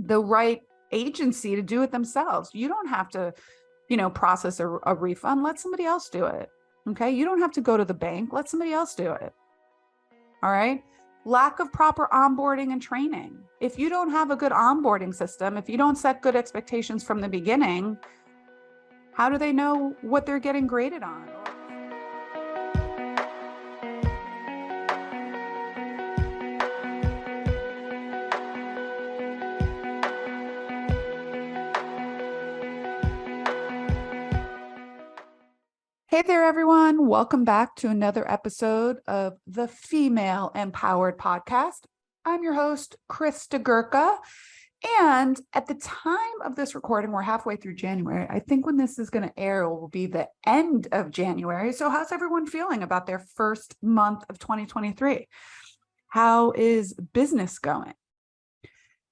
the right agency to do it themselves. You don't have to, process a refund. Let somebody else do it. Okay. You don't have to go to the bank. Let somebody else do it. All right. Lack of proper onboarding and training. If you don't have a good onboarding system, if you don't set good expectations from the beginning, how do they know what they're getting graded on? Hey there, everyone. Welcome back to another episode of the Female Empowered Podcast. I'm your host, Krista Gurka. And at the time of this recording, we're halfway through January. I think when this is going to air, it will be the end of January. So how's everyone feeling about their first month of 2023? How is business going?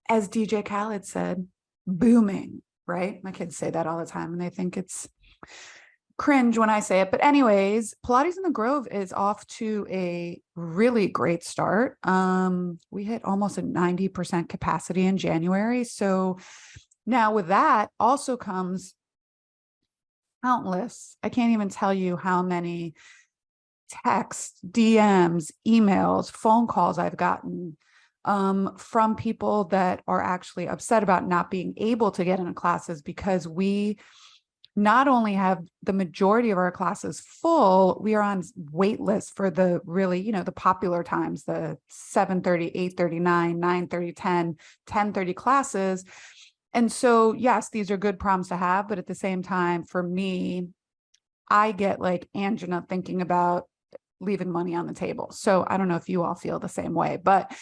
As DJ Khaled said, booming, right? My kids say that all the time and they think it's cringe when I say it. But anyways, Pilates in the Grove is off to a really great start. We hit almost a 90% capacity in January. So now with that also comes countless, I can't even tell you how many texts, DMs, emails, phone calls I've gotten from people that are actually upset about not being able to get into classes because we not only have the majority of our classes full, we are on wait lists for the really, the popular times, the 7:30, 8:30, 9, 9:30, 10, 10:30 classes. And so, yes, these are good problems to have. But at the same time, for me, I get like angina thinking about leaving money on the table. So I don't know if you all feel the same way, but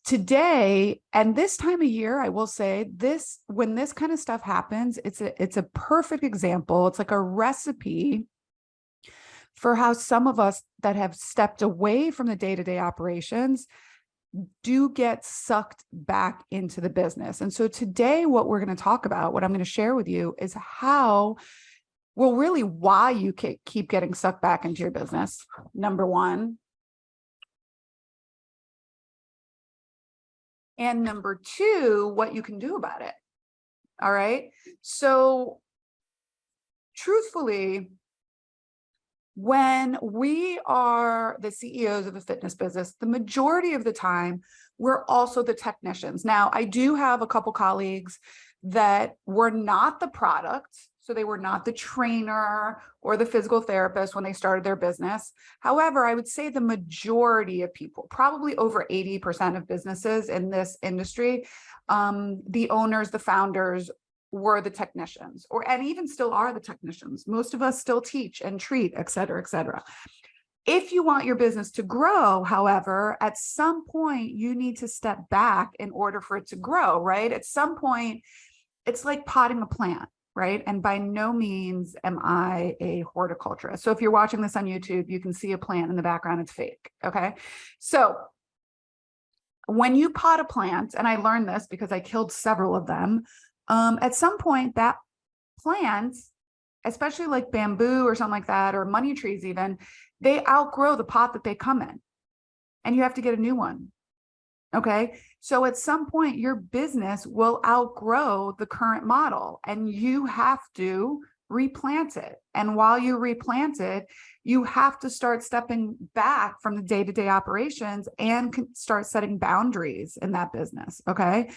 today and this time of year, I will say this, when this kind of stuff happens, it's a perfect example. It's like a recipe for how some of us that have stepped away from the day-to-day operations do get sucked back into the business. And so today, what we're going to talk about, what I'm going to share with you is how, well, really why you keep getting sucked back into your business. Number one. And number two, what you can do about it. All right. So truthfully, when we are the CEOs of a fitness business, the majority of the time, we're also the technicians. Now, I do have a couple colleagues that were not the product. So they were not the trainer or the physical therapist when they started their business. However, I would say the majority of people, probably over 80% of businesses in this industry, the owners, the founders were the technicians, and even still are the technicians. Most of us still teach and treat, et cetera, et cetera. If you want your business to grow, however, at some point you need to step back in order for it to grow, right? At some point, it's like potting a plant. Right. And by no means am I a horticulturist. So if you're watching this on YouTube, you can see a plant in the background. It's fake. Okay. So when you pot a plant, and I learned this because I killed several of them, at some point that plant, especially like bamboo or something like that, or money trees even, they outgrow the pot that they come in and you have to get a new one. Okay. So at some point, your business will outgrow the current model and you have to replant it. And while you replant it, you have to start stepping back from the day-to-day operations and start setting boundaries in that business. Okay.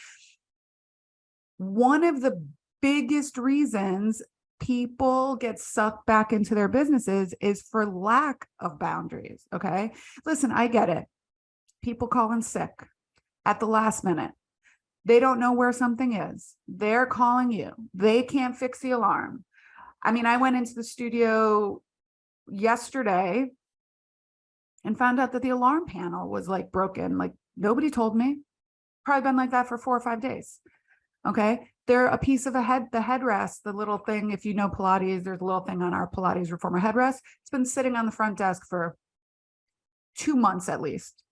One of the biggest reasons people get sucked back into their businesses is for lack of boundaries. Okay. Listen, I get it. People call in sick at the last minute. They don't know where something is. They're calling you. They can't fix the alarm. I mean, I went into the studio yesterday and found out that the alarm panel was like broken. Like nobody told me. Probably been like that for 4 or 5 days. Okay. They're a piece of the headrest, the little thing, if you know Pilates, there's a little thing on our Pilates reformer headrest. It's been sitting on the front desk for 2 months at least.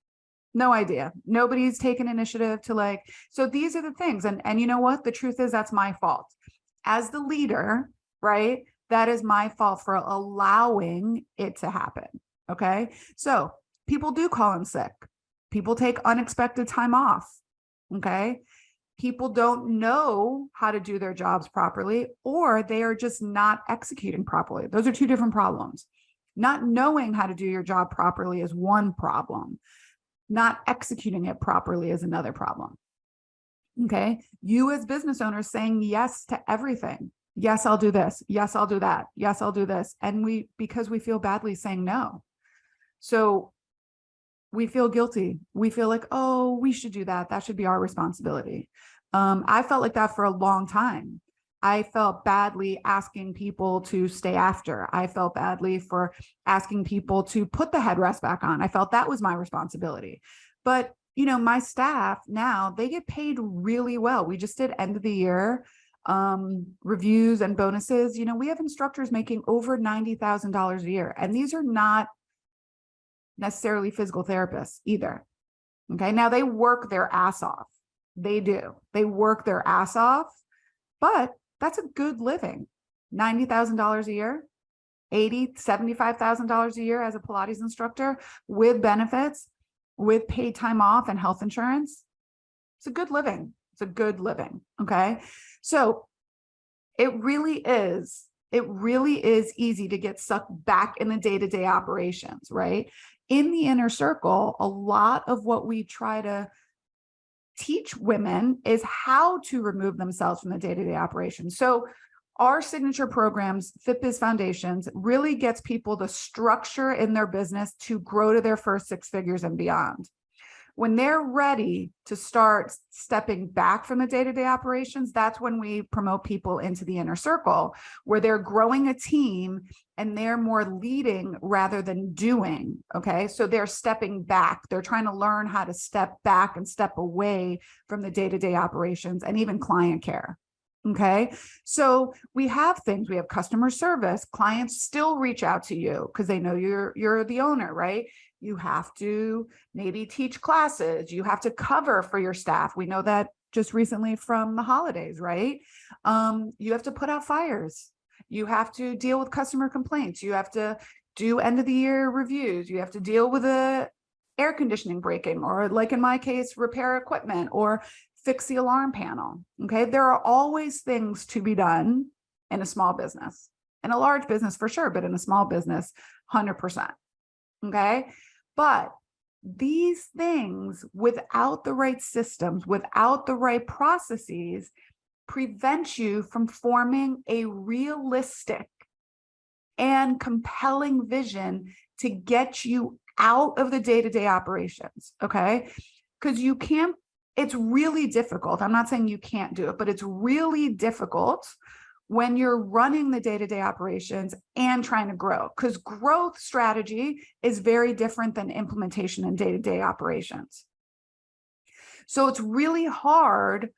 No idea. Nobody's taken initiative to so these are the things. And you know what? The truth is that's my fault. As the leader, right? That is my fault for allowing it to happen. Okay. So people do call in sick. People take unexpected time off. Okay. people don't know how to do their jobs properly, or they are just not executing properly. Those are two different problems. Not knowing how to do your job properly is one problem. Not executing it properly is another problem. Okay. You as business owners saying yes to everything. Yes, I'll do this. Yes, I'll do that. Yes, I'll do this. And because we feel badly saying no. So we feel guilty. We feel like, oh, we should do that. That should be our responsibility. I felt like that for a long time. I felt badly asking people to stay after. I felt badly for asking people to put the headrest back on. I felt that was my responsibility. But, my staff now, they get paid really well. We just did end of the year reviews and bonuses. We have instructors making over $90,000 a year. And these are not necessarily physical therapists either. Okay. Now they work their ass off. They do. They work their ass off, but that's a good living. $90,000 a year, $80,000, $75,000 a year as a Pilates instructor with benefits, with paid time off and health insurance. It's a good living. It's a good living. Okay. So it really is easy to get sucked back in the day-to-day operations, right? In the inner circle, a lot of what we try to teach women is how to remove themselves from the day-to-day operations. So our signature programs, FitBiz Foundations, really gets people the structure in their business to grow to their first six figures and beyond. When they're ready to start stepping back from the day-to-day operations, that's when we promote people into the inner circle, where they're growing a team and they're more leading rather than doing. Okay. So they're stepping back. They're trying to learn how to step back and step away from the day-to-day operations and even client care. Okay. So we have things, we have customer service. Clients still reach out to you because they know you're the owner, right? You have to maybe teach classes. You have to cover for your staff. We know that just recently from the holidays, right? You have to put out fires. You have to deal with customer complaints. You have to do end of the year reviews. You have to deal with a air conditioning breaking, or like in my case, repair equipment or fix the alarm panel. Okay. There are always things to be done in a small business, in a large business for sure, but in a small business, 100%. Okay. But these things, without the right systems, without the right processes, prevent you from forming a realistic and compelling vision to get you out of the day-to-day operations. Okay. Because you can't, it's really difficult. I'm not saying you can't do it, but it's really difficult when you're running the day-to-day operations and trying to grow, because growth strategy is very different than implementation in day-to-day operations. So it's really hard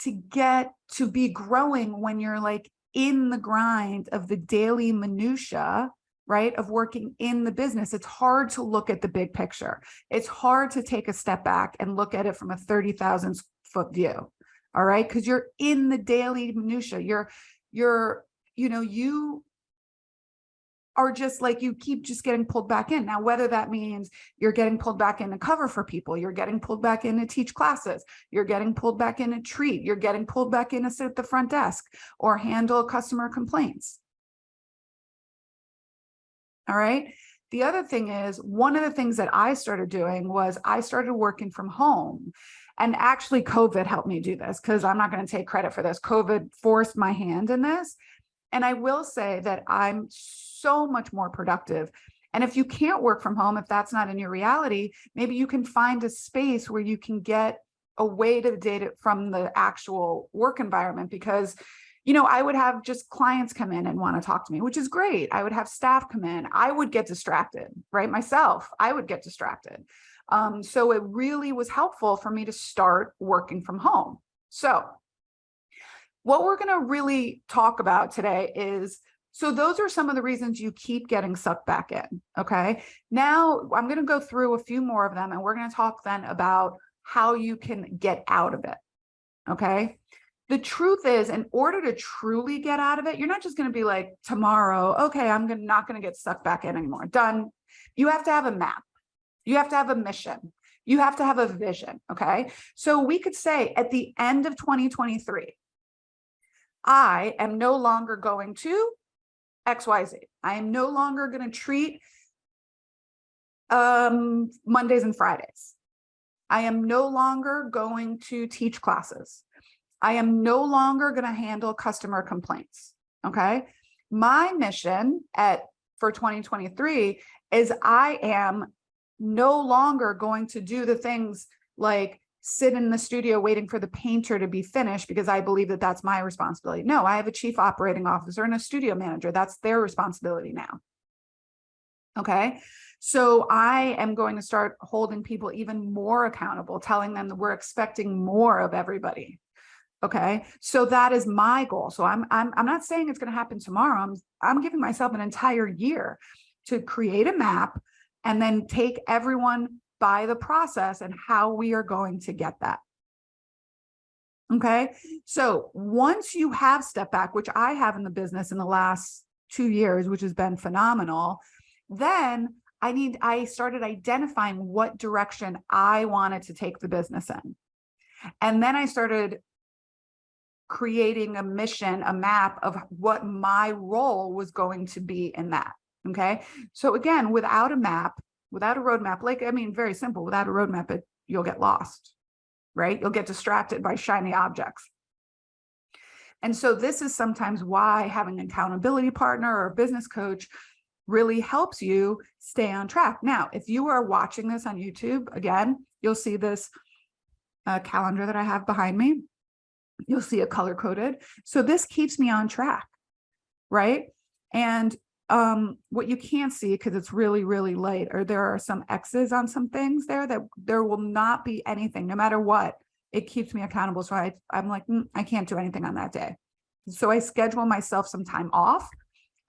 to get to be growing when you're like in the grind of the daily minutia, right, of working in the business. It's hard to look at the big picture. It's hard to take a step back and look at it from a 30,000 foot view. All right. Because you're in the daily minutia. You are just like, you keep just getting pulled back in. Now, whether that means you're getting pulled back in to cover for people, you're getting pulled back in to teach classes, you're getting pulled back in to treat, you're getting pulled back in to sit at the front desk or handle customer complaints. All right. The other thing is, one of the things that I started doing was I started working from home. And actually, COVID helped me do this, because I'm not going to take credit for this. COVID forced my hand in this. And I will say that I'm so much more productive. And if you can't work from home, if that's not in your reality, maybe you can find a space where you can get away to the data from the actual work environment, because I would have just clients come in and want to talk to me, which is great. I would have staff come in. I would get distracted, right? Myself, I would get distracted. So it really was helpful for me to start working from home. So what we're going to really talk about today is, so those are some of the reasons you keep getting sucked back in. Okay. Now I'm going to go through a few more of them, and we're going to talk then about how you can get out of it. Okay. The truth is, in order to truly get out of it, you're not just going to be like, tomorrow, okay, not going to get sucked back in anymore. Done. You have to have a map. You have to have a mission. You have to have a vision, okay? So we could say at the end of 2023, I am no longer going to XYZ. I am no longer going to treat Mondays and Fridays. I am no longer going to teach classes. I am no longer going to handle customer complaints. Okay. My mission for 2023 is I am no longer going to do the things like sit in the studio waiting for the painter to be finished because I believe that that's my responsibility. No, I have a chief operating officer and a studio manager. That's their responsibility now. Okay. So I am going to start holding people even more accountable, telling them that we're expecting more of everybody. Okay. So that is my goal. So I'm not saying it's going to happen tomorrow. I'm giving myself an entire year to create a map and then take everyone by the process and how we are going to get that. Okay. So once you have stepped back, which I have in the business in the last 2 years, which has been phenomenal, then I started identifying what direction I wanted to take the business in. And then I started creating a mission, a map of what my role was going to be in that. Okay. So again, without a map, without a roadmap, very simple, without a roadmap, you'll get lost, right? You'll get distracted by shiny objects. And so this is sometimes why having an accountability partner or a business coach really helps you stay on track. Now, if you are watching this on YouTube, again, you'll see this calendar that I have behind me. You'll see it color coded. So this keeps me on track, right? And what you can't see because it's really, really light, or there are some X's on some things there that there will not be anything, no matter what. It keeps me accountable. So I'm like, I can't do anything on that day. So I schedule myself some time off.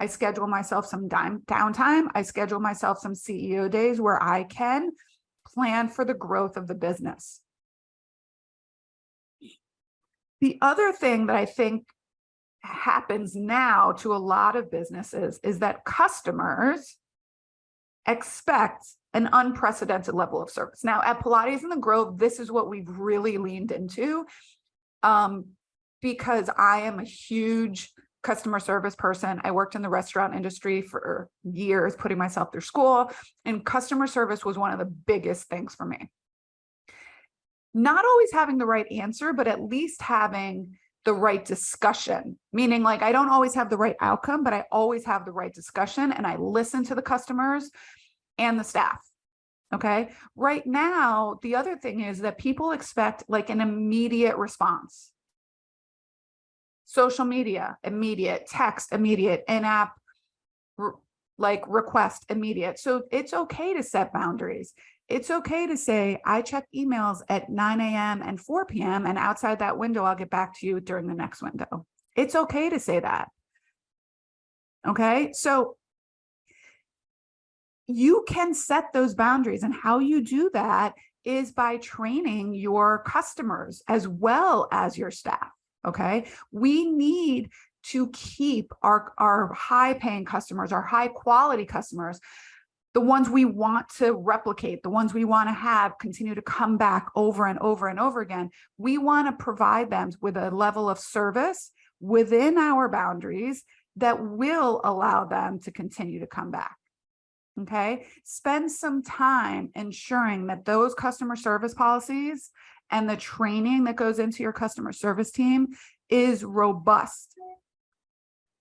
I schedule myself some downtime. I schedule myself some CEO days where I can plan for the growth of the business. The other thing that I think happens now to a lot of businesses is that customers expect an unprecedented level of service. Now at Pilates in the Grove, this is what we've really leaned into because I am a huge customer service person. I worked in the restaurant industry for years, putting myself through school, and customer service was one of the biggest things for me. Not always having the right answer, but at least having the right discussion, meaning like I don't always have the right outcome, but I always have the right discussion and I listen to the customers and the staff. Okay. Right now, the other thing is that people expect like an immediate response. Social media, immediate, text, immediate, in-app, like request, immediate. So it's okay to set boundaries. It's okay to say, I check emails at 9 a.m. and 4 p.m. and outside that window, I'll get back to you during the next window. It's okay to say that. Okay. So you can set those boundaries, and how you do that is by training your customers as well as your staff. Okay. We need to keep our high paying customers, our high quality customers, the ones we want to replicate, the ones we want to have continue to come back over and over and over again. We want to provide them with a level of service within our boundaries that will allow them to continue to come back. Okay. Spend some time ensuring that those customer service policies and the training that goes into your customer service team is robust.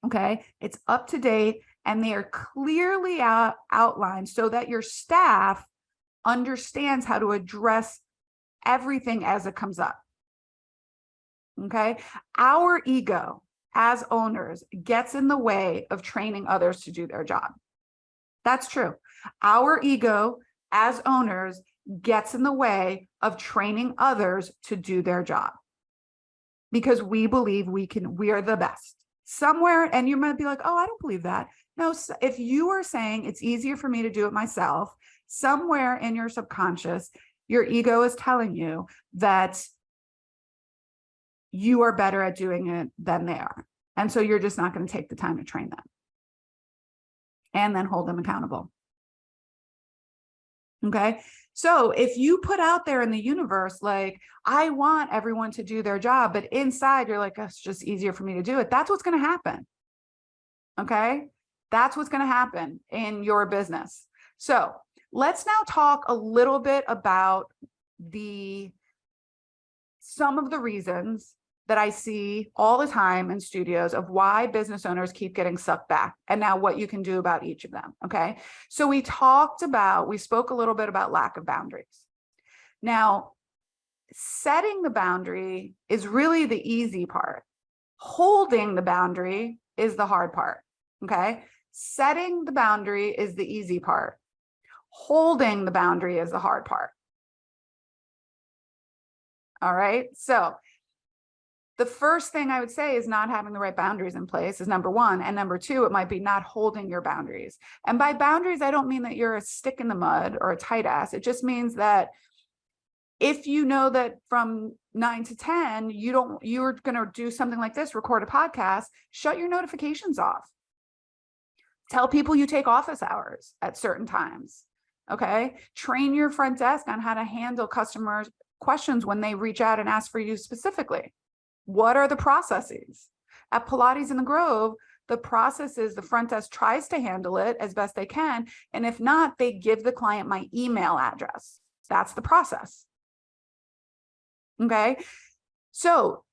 Okay. It's up to date and they are clearly outlined so that your staff understands how to address everything as it comes up. Okay. Our ego as owners gets in the way of training others to do their job. That's true. Our ego as owners gets in the way of training others to do their job because we believe we are the best somewhere. And you might be like, oh, I don't believe that. No, if you are saying it's easier for me to do it myself, somewhere in your subconscious, your ego is telling you that you are better at doing it than they are. And so you're just not going to take the time to train them and then hold them accountable. Okay. So if you put out there in the universe, like, I want everyone to do their job, but inside you're like, it's just easier for me to do it. That's what's going to happen. Okay. That's what's going to happen in your business. So let's now talk a little bit about some of the reasons that I see all the time in studios of why business owners keep getting sucked back, and now what you can do about each of them. Okay. So we spoke a little bit about lack of boundaries. Now, setting the boundary is really the easy part. Holding the boundary is the hard part. Okay. Setting the boundary is the easy part. Holding the boundary is the hard part. All right. So the first thing I would say is not having the right boundaries in place is number one. And number two, it might be not holding your boundaries. And by boundaries, I don't mean that you're a stick in the mud or a tight ass. It just means that if you know that from 9 to 10, you're going to do something like this, record a podcast, shut your notifications off. Tell people you take office hours at certain times. Okay. Train your front desk on how to handle customers' questions when they reach out and ask for you specifically. What are the processes? At Pilates in the Grove, the process is the front desk tries to handle it as best they can. And if not, they give the client my email address. That's the process. Okay. So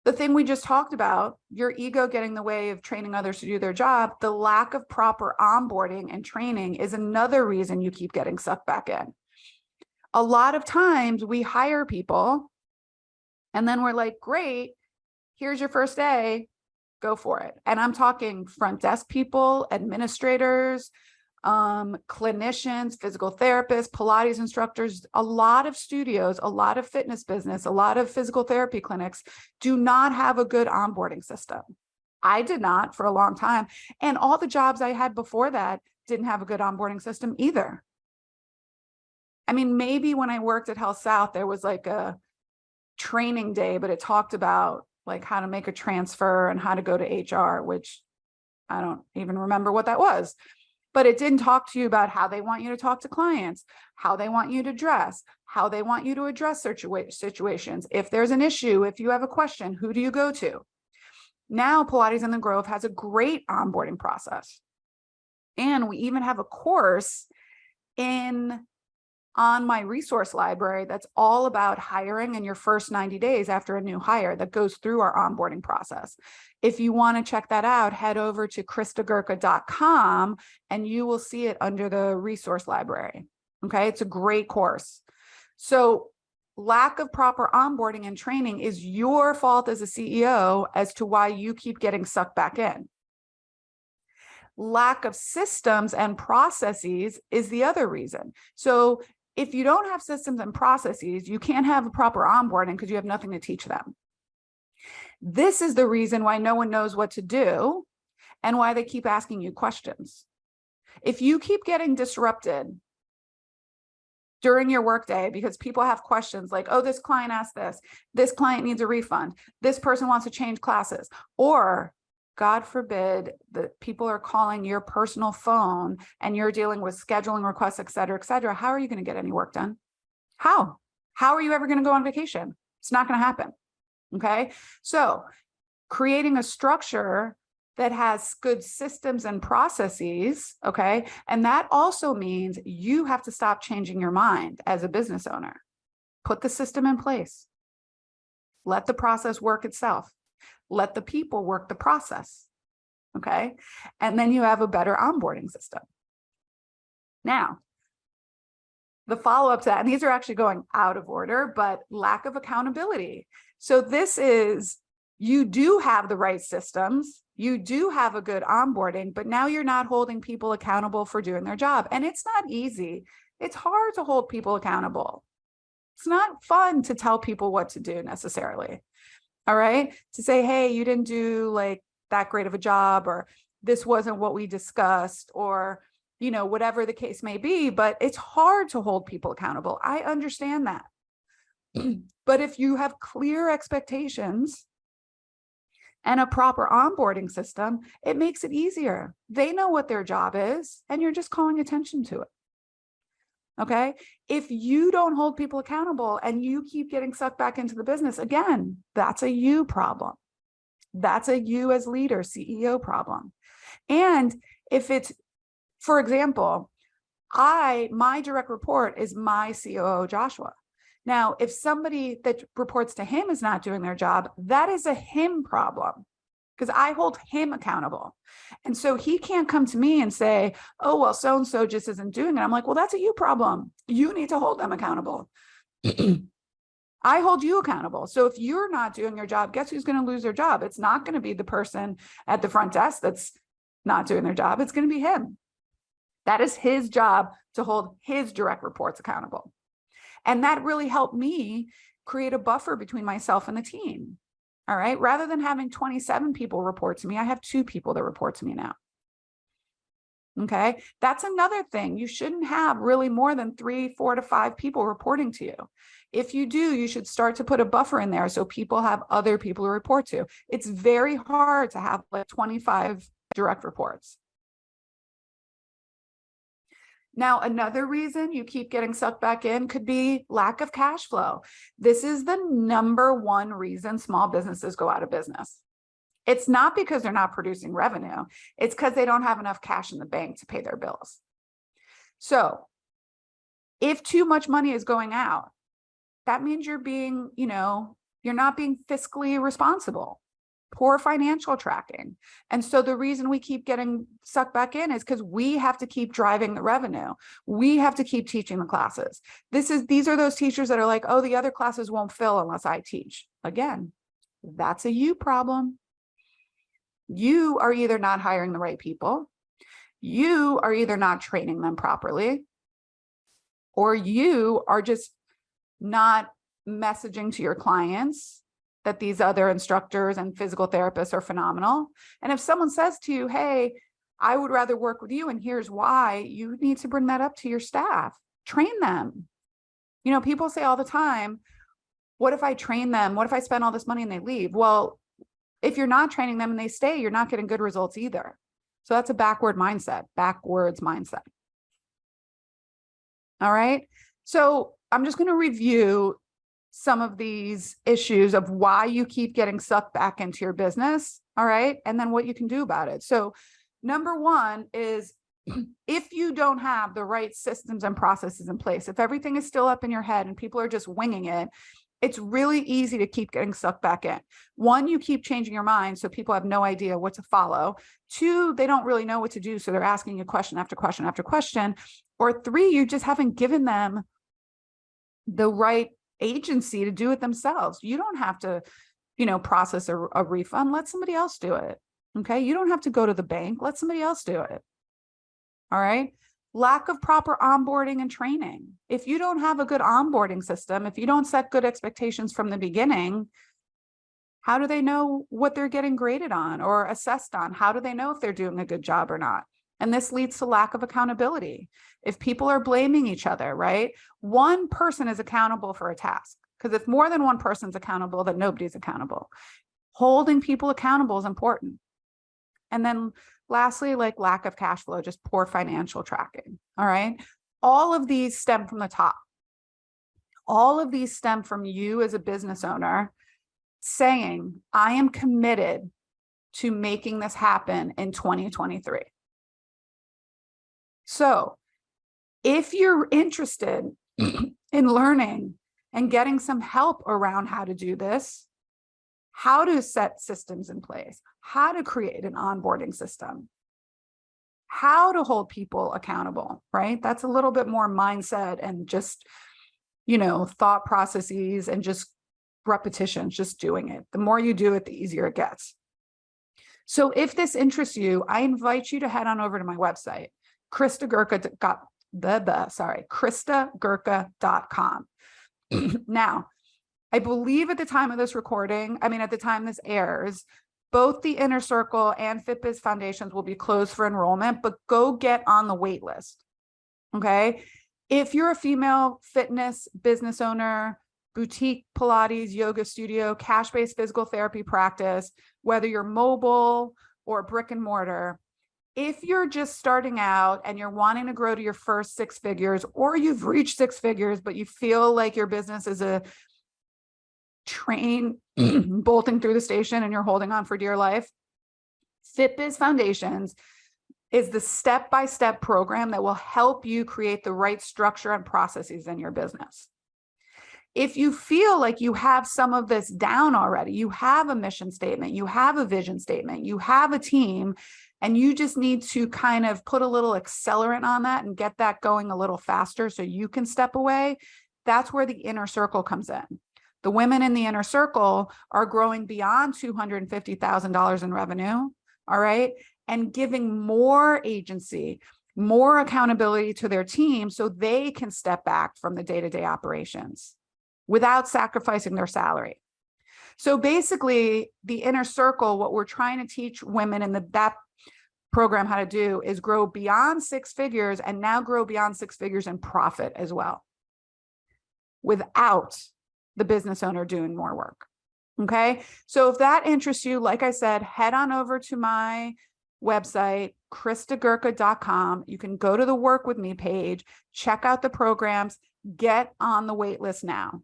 the thing we just talked about, your ego getting in the way of training others to do their job, the lack of proper onboarding and training is another reason you keep getting sucked back in. A lot of times we hire people and then we're like, great, here's your first day, go for it. And I'm talking front desk people, administrators, clinicians, physical therapists, Pilates instructors. A lot of studios, a lot of fitness business, a lot of physical therapy clinics do not have a good onboarding system. I did not for a long time. And all the jobs I had before that didn't have a good onboarding system either. I mean, maybe when I worked at Health South, there was like a training day, but it talked about like how to make a transfer and how to go to HR, which I don't even remember what that was. But it didn't talk to you about how they want you to talk to clients, how they want you to dress, how they want you to address situations. If there's an issue, if you have a question, who do you go to? Now, Pilates in the Grove has a great onboarding process. And we even have a course on my resource library that's all about hiring in your first 90 days after a new hire that goes through our onboarding process. If you want to check that out, head over to kristagurka.com and you will see it under the resource library. Okay, it's a great course. So lack of proper onboarding and training is your fault as a CEO as to why you keep getting sucked back in. Lack of systems and processes is the other reason. So if you don't have systems and processes, you can't have a proper onboarding because you have nothing to teach them. This is the reason why no one knows what to do and why they keep asking you questions. If you keep getting disrupted during your workday because people have questions like, oh, this client asked this client needs a refund, this person wants to change classes, or God forbid that people are calling your personal phone and you're dealing with scheduling requests, et cetera, how are you going to get any work done? How are you ever going to go on vacation? It's not going to happen. Okay. So creating a structure that has good systems and processes. Okay. And that also means you have to stop changing your mind as a business owner. Put the system in place. Let the process work itself. Let the people work the process. Okay. And then you have a better onboarding system. Now, the follow-up to that, and these are actually going out of order, but lack of accountability. So this is, you do have the right systems, you do have a good onboarding, but now you're not holding people accountable for doing their job. And it's not easy. It's hard to hold people accountable. It's not fun to tell people what to do necessarily. All right. To say, hey, you didn't do like that great of a job, or this wasn't what we discussed, or, you know, whatever the case may be, but it's hard to hold people accountable. I understand that. But if you have clear expectations and a proper onboarding system, it makes it easier. They know what their job is, and you're just calling attention to it. Okay. If you don't hold people accountable and you keep getting sucked back into the business, again, that's a you problem. That's a you as leader, CEO problem. And if it's, for example, my direct report is my COO, Joshua. Now, if somebody that reports to him is not doing their job, that is a him problem, because I hold him accountable. And so he can't come to me and say, oh, well, so-and-so just isn't doing it. I'm like, well, that's a you problem. You need to hold them accountable. I hold you accountable. So if you're not doing your job, guess who's going to lose their job? It's not going to be the person at the front desk that's not doing their job. It's going to be him. That is his job, to hold his direct reports accountable. And that really helped me create a buffer between myself and the team. All right. Rather than having 27 people report to me, I have 2 people that report to me now. Okay. That's another thing. You shouldn't have really more than 3, 4 to 5 people reporting to you. If you do, you should start to put a buffer in there so people have other people to report to. It's very hard to have like 25 direct reports. Now, another reason you keep getting sucked back in could be lack of cash flow. This is the #1 reason small businesses go out of business. It's not because they're not producing revenue. It's because they don't have enough cash in the bank to pay their bills. So if too much money is going out, that means you're being, you're not being fiscally responsible. Poor financial tracking. And so the reason we keep getting sucked back in is because we have to keep driving the revenue. We have to keep teaching the classes. These are those teachers that are like, oh, the other classes won't fill unless I teach. Again, that's a you problem. You are either not hiring the right people, you are either not training them properly, or you are just not messaging to your clients that these other instructors and physical therapists are phenomenal. And if someone says to you, hey, I would rather work with you, and here's why, you need to bring that up to your staff. Train them. People say all the time, what if I train them? What if I spend all this money and they leave? Well, if you're not training them and they stay, you're not getting good results either. So that's a backwards mindset. All right. So I'm just going to review some of these issues of why you keep getting sucked back into your business. All right. And then what you can do about it. So #1 is if you don't have the right systems and processes in place, if everything is still up in your head and people are just winging it, it's really easy to keep getting sucked back in. 1, you keep changing your mind, so people have no idea what to follow. 2, they don't really know what to do, so they're asking you question after question after question. Or 3, you just haven't given them the right agency to do it themselves. You don't have to, process a refund. Let somebody else do it. Okay. You don't have to go to the bank. Let somebody else do it. All right. Lack of proper onboarding and training. If you don't have a good onboarding system, if you don't set good expectations from the beginning, how do they know what they're getting graded on or assessed on? How do they know if they're doing a good job or not? And this leads to lack of accountability. If people are blaming each other, right? One person is accountable for a task, because if more than one person's accountable, then nobody's accountable. Holding people accountable is important. And then lastly, like lack of cash flow, just poor financial tracking. All right. All of these stem from the top. All of these stem from you as a business owner saying, I am committed to making this happen in 2023. So if you're interested in learning and getting some help around how to do this, how to set systems in place, how to create an onboarding system, how to hold people accountable, right? That's a little bit more mindset and just, thought processes and just repetitions, just doing it. The more you do it, the easier it gets. So if this interests you, I invite you to head on over to my website, KristaGurka.com. Now, I believe at the time of this recording, at the time this airs, both the Inner Circle and FitBiz Foundations will be closed for enrollment, but go get on the wait list. Okay. If you're a female fitness business owner, boutique Pilates, yoga studio, cash-based physical therapy practice, whether you're mobile or brick and mortar, If you're just starting out and you're wanting to grow to your first 6 figures, or you've reached 6 figures, but you feel like your business is a train bolting through the station and you're holding on for dear life, FitBiz Foundations is the step-by-step program that will help you create the right structure and processes in your business. If you feel like you have some of this down already, you have a mission statement, you have a vision statement, you have a team, and you just need to kind of put a little accelerant on that and get that going a little faster so you can step away, that's where the inner circle comes in. The women in the inner circle are growing beyond $250,000 in revenue, all right, and giving more agency, more accountability to their team so they can step back from the day-to-day operations without sacrificing their salary. So basically, the inner circle, what we're trying to teach women in that program how to do is grow beyond 6 figures, and now grow beyond 6 figures in profit as well, without the business owner doing more work. Okay. So if that interests you, like I said, head on over to my website, KristaGurka.com. You can go to the Work With Me page, check out the programs, get on the wait list now.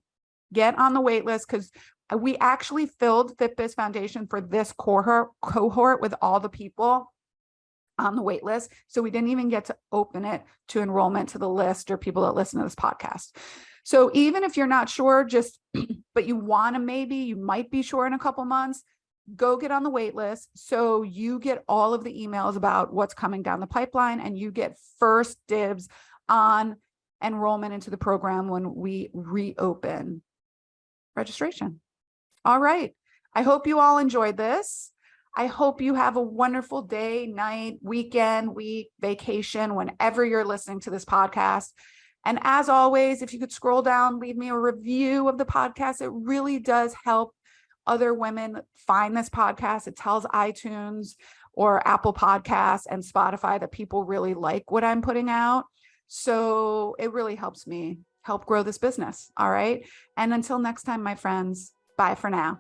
Get on the wait list, because we actually filled FitBiz Foundation for this cohort with all the people on the wait list. So we didn't even get to open it to enrollment to the list or people that listen to this podcast. So even if you're not sure, but you want to, you might be sure in a couple months, go get on the wait list. So you get all of the emails about what's coming down the pipeline, and you get first dibs on enrollment into the program when we reopen registration. All right. I hope you all enjoyed this. I hope you have a wonderful day, night, weekend, week, vacation, whenever you're listening to this podcast. And as always, if you could scroll down, leave me a review of the podcast. It really does help other women find this podcast. It tells iTunes or Apple Podcasts and Spotify that people really like what I'm putting out. So it really helps me help grow this business. All right. And until next time, my friends, bye for now.